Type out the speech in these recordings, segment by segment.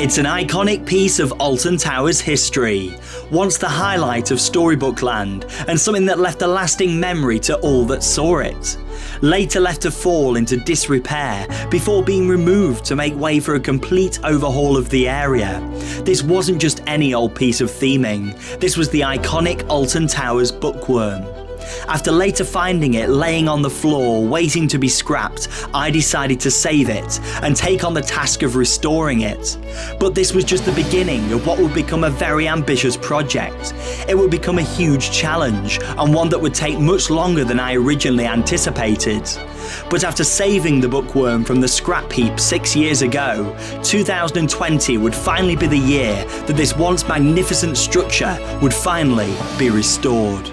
It's an iconic piece of Alton Towers history, once the highlight of Storybook Land and something that left a lasting memory to all that saw it. Later left to fall into disrepair before being removed to make way for a complete overhaul of the area. This wasn't just any old piece of theming, this was the iconic Alton Towers Bookworm. After later finding it laying on the floor waiting to be scrapped, I decided to save it and take on the task of restoring it. But this was just the beginning of what would become a very ambitious project. It would become a huge challenge, and one that would take much longer than I originally anticipated. But after saving the Bookworm from the scrap heap 6 years ago, 2020 would finally be the year that this once magnificent structure would finally be restored.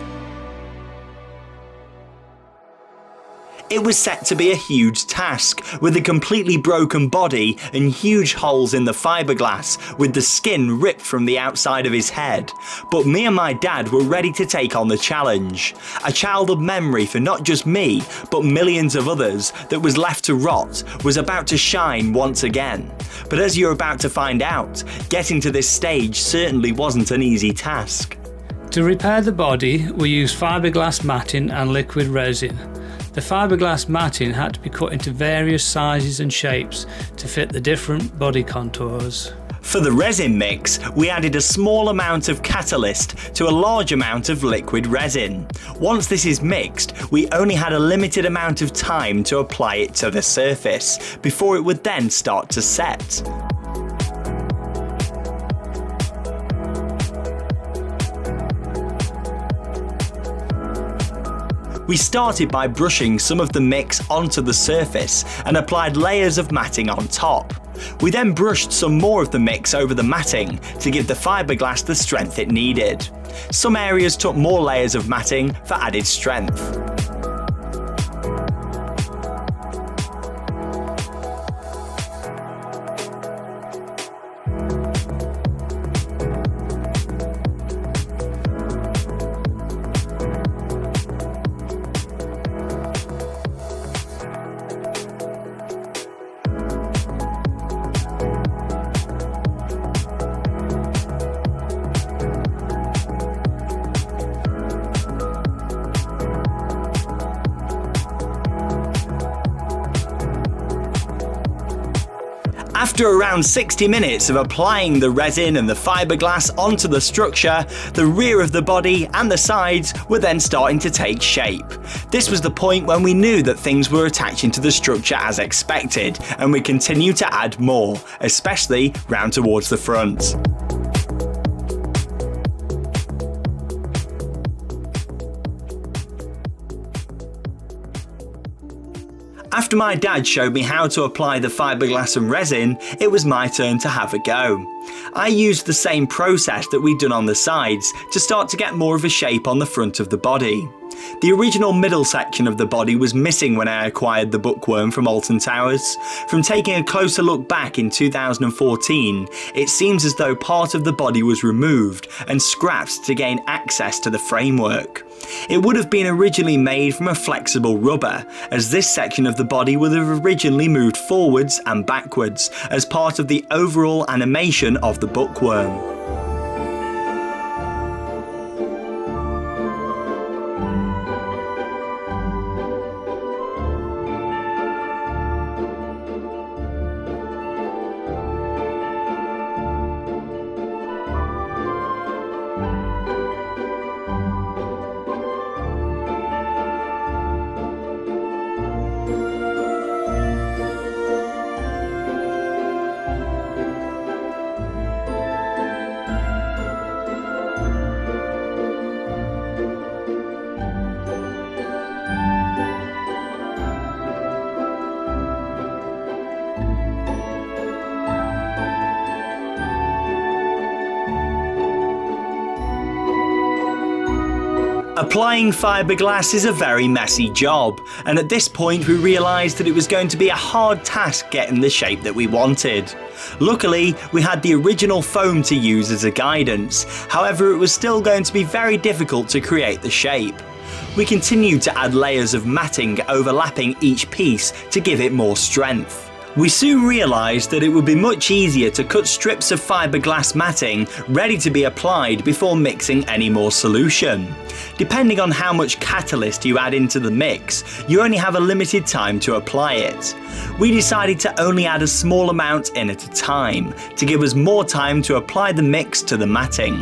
It was set to be a huge task, with a completely broken body and huge holes in the fiberglass, with the skin ripped from the outside of his head. But me and my dad were ready to take on the challenge. A childhood memory for not just me, but millions of others that was left to rot was about to shine once again. But as you're about to find out, getting to this stage certainly wasn't an easy task. To repair the body, we used fiberglass matting and liquid resin. The fiberglass matting had to be cut into various sizes and shapes to fit the different body contours. For the resin mix, we added a small amount of catalyst to a large amount of liquid resin. Once this is mixed, we only had a limited amount of time to apply it to the surface, before it would then start to set. We started by brushing some of the mix onto the surface and applied layers of matting on top. We then brushed some more of the mix over the matting to give the fiberglass the strength it needed. Some areas took more layers of matting for added strength. After around 60 minutes of applying the resin and the fiberglass onto the structure, the rear of the body and the sides were then starting to take shape. This was the point when we knew that things were attaching to the structure as expected, and we continued to add more, especially round towards the front. After my dad showed me how to apply the fiberglass and resin, it was my turn to have a go. I used the same process that we'd done on the sides to start to get more of a shape on the front of the body. The original middle section of the body was missing when I acquired the Bookworm from Alton Towers. From taking a closer look back in 2014, it seems as though part of the body was removed and scrapped to gain access to the framework. It would have been originally made from a flexible rubber, as this section of the body would have originally moved forwards and backwards as part of the overall animation of the Bookworm. Applying fiberglass is a very messy job, and at this point we realised that it was going to be a hard task getting the shape that we wanted. Luckily, we had the original foam to use as a guidance, however it was still going to be very difficult to create the shape. We continued to add layers of matting overlapping each piece to give it more strength. We soon realised that it would be much easier to cut strips of fiberglass matting ready to be applied before mixing any more solution. Depending on how much catalyst you add into the mix, you only have a limited time to apply it. We decided to only add a small amount in at a time, to give us more time to apply the mix to the matting.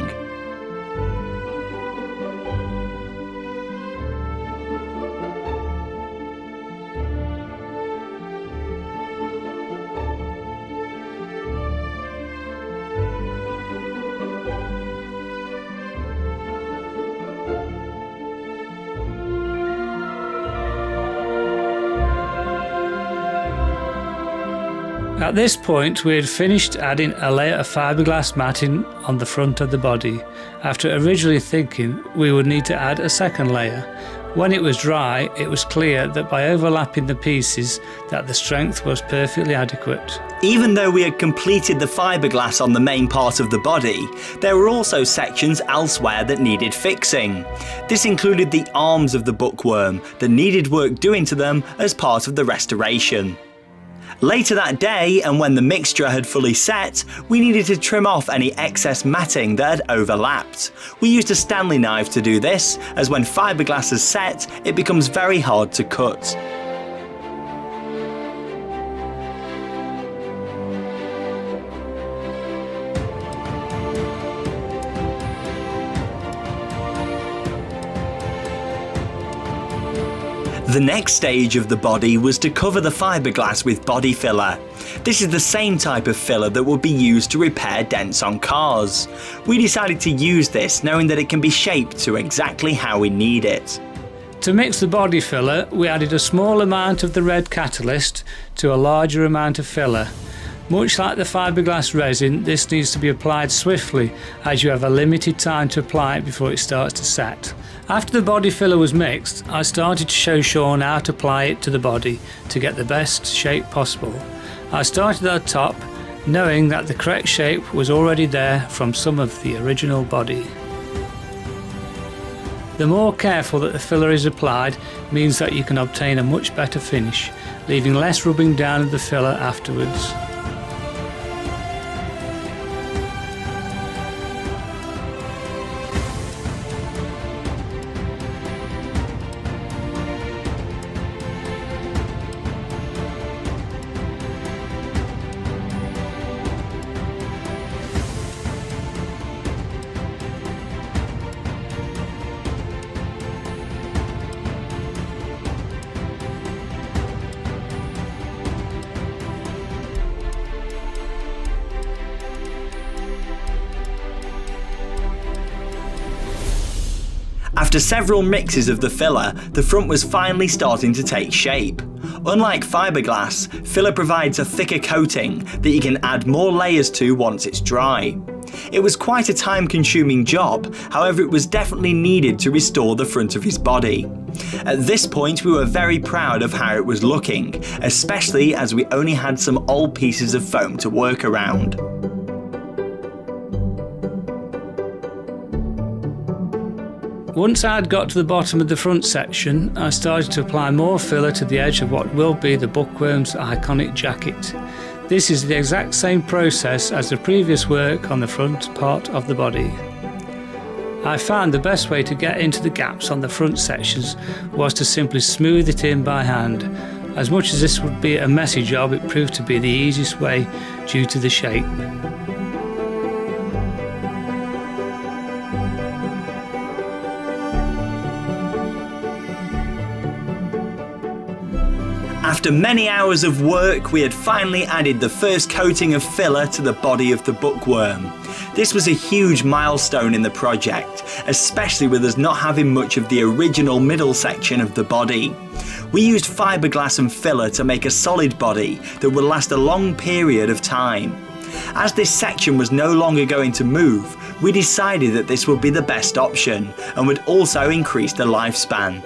At this point, we had finished adding a layer of fiberglass matting on the front of the body, after originally thinking we would need to add a second layer. When it was dry, it was clear that by overlapping the pieces that the strength was perfectly adequate. Even though we had completed the fiberglass on the main part of the body, there were also sections elsewhere that needed fixing. This included the arms of the bookworm that needed work doing to them as part of the restoration. Later that day, and when the mixture had fully set, we needed to trim off any excess matting that had overlapped. We used a Stanley knife to do this, as when fiberglass is set, it becomes very hard to cut. The next stage of the body was to cover the fiberglass with body filler. This is the same type of filler that would be used to repair dents on cars. We decided to use this knowing that it can be shaped to exactly how we need it. To mix the body filler, we added a small amount of the red catalyst to a larger amount of filler. Much like the fiberglass resin, this needs to be applied swiftly as you have a limited time to apply it before it starts to set. After the body filler was mixed, I started to show Sean how to apply it to the body to get the best shape possible. I started at the top, knowing that the correct shape was already there from some of the original body. The more careful that the filler is applied means that you can obtain a much better finish, leaving less rubbing down of the filler afterwards. After several mixes of the filler, the front was finally starting to take shape. Unlike fiberglass, filler provides a thicker coating that you can add more layers to once it's dry. It was quite a time-consuming job, however it was definitely needed to restore the front of his body. At this point we were very proud of how it was looking, especially as we only had some old pieces of foam to work around. Once I had got to the bottom of the front section, I started to apply more filler to the edge of what will be the Bookworm's iconic jacket. This is the exact same process as the previous work on the front part of the body. I found the best way to get into the gaps on the front sections was to simply smooth it in by hand. As much as this would be a messy job, it proved to be the easiest way due to the shape. After many hours of work, we had finally added the first coating of filler to the body of the bookworm. This was a huge milestone in the project, especially with us not having much of the original middle section of the body. We used fiberglass and filler to make a solid body that would last a long period of time. As this section was no longer going to move, we decided that this would be the best option and would also increase the lifespan.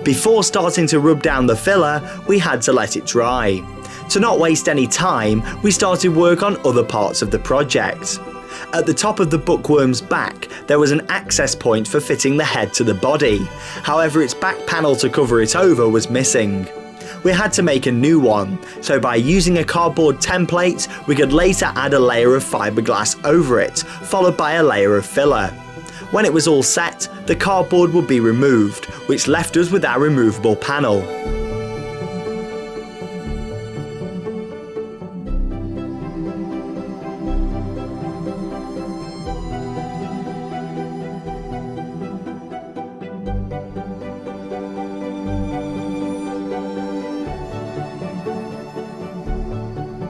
Before starting to rub down the filler, we had to let it dry. To not waste any time, we started work on other parts of the project. At the top of the bookworm's back, there was an access point for fitting the head to the body. However, its back panel to cover it over was missing. we had to make a new one, so by using a cardboard template, we could later add a layer of fiberglass over it, followed by a layer of filler. When it was all set, the cardboard would be removed, which left us with our removable panel.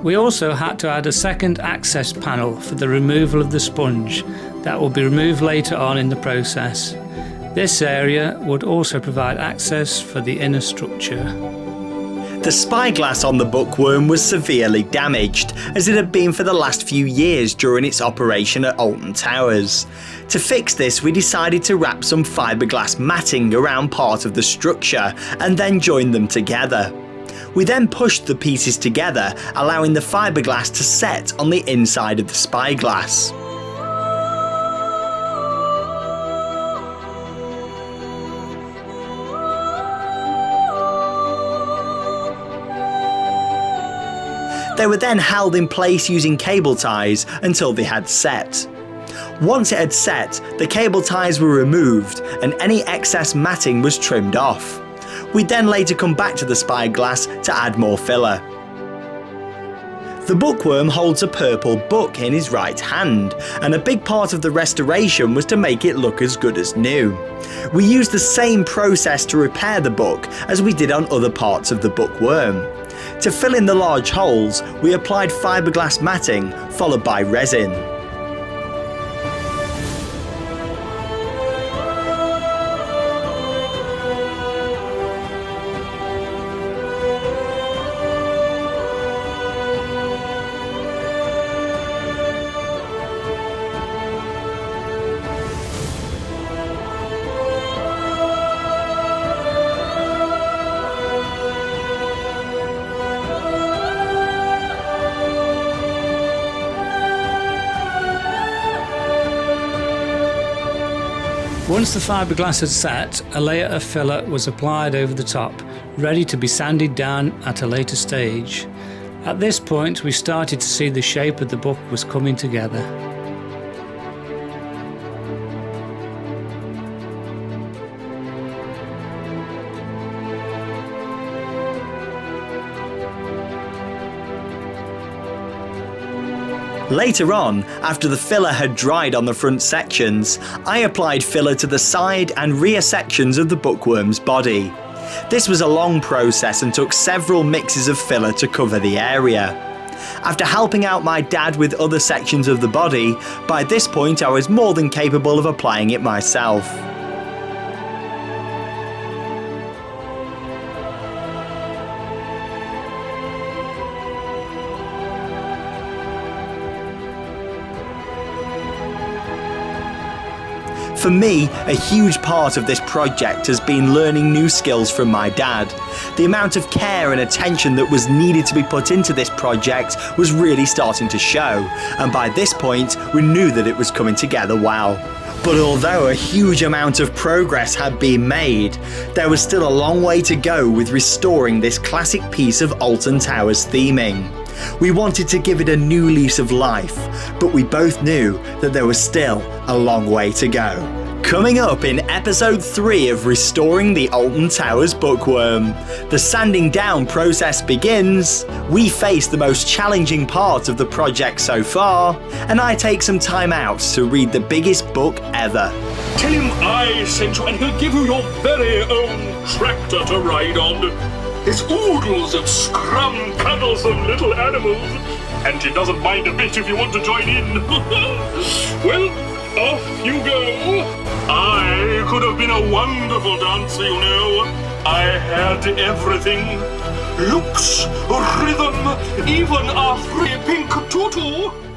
We also had to add a second access panel for the removal of the sponge that will be removed later on in the process. This area would also provide access for the inner structure. The spyglass on the Bookworm was severely damaged, as it had been for the last few years during its operation at Alton Towers. To fix this, we decided to wrap some fiberglass matting around part of the structure and then join them together. We then pushed the pieces together, allowing the fiberglass to set on the inside of the spyglass. They were then held in place using cable ties until they had set. Once it had set, the cable ties were removed and any excess matting was trimmed off. We'd then later come back to the spyglass to add more filler. The Bookworm holds a purple book in his right hand, and a big part of the restoration was to make it look as good as new. We used the same process to repair the book as we did on other parts of the Bookworm. To fill in the large holes, we applied fiberglass matting followed by resin. Once the fiberglass had set, a layer of filler was applied over the top, ready to be sanded down at a later stage. At this point, we started to see the shape of the book was coming together. Later on, after the filler had dried on the front sections, I applied filler to the side and rear sections of the Bookworm's body. This was a long process and took several mixes of filler to cover the area. After helping out my dad with other sections of the body, by this point I was more than capable of applying it myself. For me, a huge part of this project has been learning new skills from my dad. The amount of care and attention that was needed to be put into this project was really starting to show, and by this point we knew that it was coming together well. But although a huge amount of progress had been made, there was still a long way to go with restoring this classic piece of Alton Towers theming. We wanted to give it a new lease of life, but we both knew that there was still a long way to go. Coming up in episode 3 of Restoring the Alton Towers Bookworm, the sanding down process begins, we face the most challenging part of the project so far, and I take some time out to read the biggest book ever. Tell him I sent you and he'll give you your very own tractor to ride on. It's oodles of scrum cuddlesome little animals, and he doesn't mind a bit if you want to join in. Well, off you go. I could have been a wonderful dancer, you know. I had everything. Looks, rhythm, even a free pink tutu.